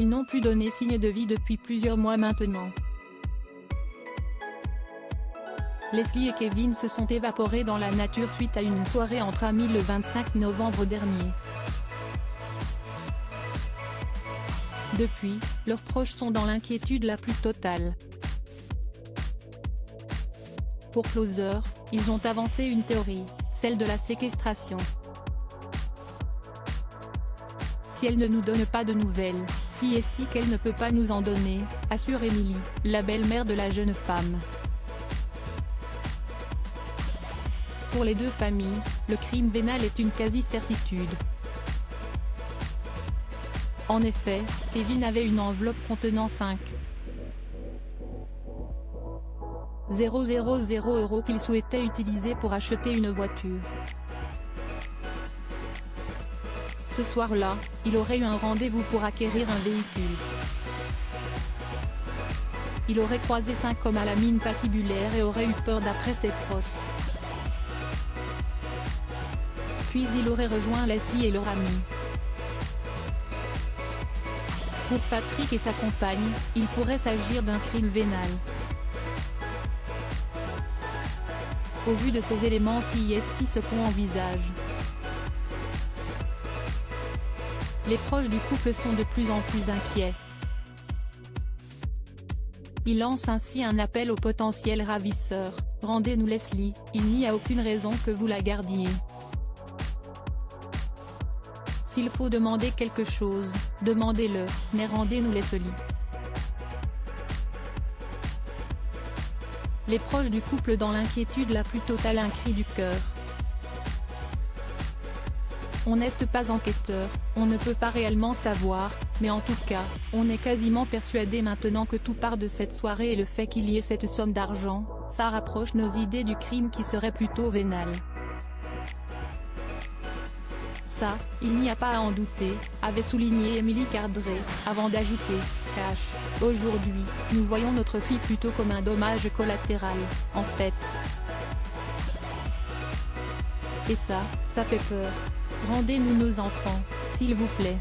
Ils n'ont plus donné signe de vie depuis plusieurs mois maintenant. Leslie et Kevin se sont évaporés dans la nature suite à une soirée entre amis le 25 novembre dernier. Depuis, leurs proches sont dans l'inquiétude la plus totale. Pour Closer, ils ont avancé une théorie, celle de la séquestration. Si elle ne nous donne pas de nouvelles, si est-ce qu'elle ne peut pas nous en donner, assure Emily, la belle-mère de la jeune femme. Pour les deux familles, le crime vénal est une quasi-certitude. En effet, Kevin avait une enveloppe contenant 5,000 € qu'il souhaitait utiliser pour acheter une voiture. Ce soir-là, il aurait eu un rendez-vous pour acquérir un véhicule. Il aurait croisé 5 hommes à la mine patibulaire et aurait eu peur d'après ses proches. Puis il aurait rejoint Leslie et leur ami. Pour Patrick et sa compagne, il pourrait s'agir d'un crime vénal. Au vu de ces éléments, si est ce qu'on envisage. Les proches du couple sont de plus en plus inquiets. Ils lancent ainsi un appel aux potentiels ravisseurs: rendez-nous Leslie, il n'y a aucune raison que vous la gardiez. S'il faut demander quelque chose, demandez-le, mais rendez-nous Leslie. Les proches du couple dans l'inquiétude la plus totale, un cri du cœur. On n'est pas enquêteur, on ne peut pas réellement savoir, mais en tout cas, on est quasiment persuadé maintenant que tout part de cette soirée et le fait qu'il y ait cette somme d'argent, ça rapproche nos idées du crime qui serait plutôt vénal. Ça, il n'y a pas à en douter, avait souligné Emily Cardray, avant d'ajouter: cash, aujourd'hui, nous voyons notre fille plutôt comme un dommage collatéral, en fait. Et ça fait peur. Rendez-nous nos enfants, s'il vous plaît.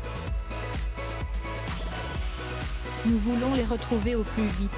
Nous voulons les retrouver au plus vite.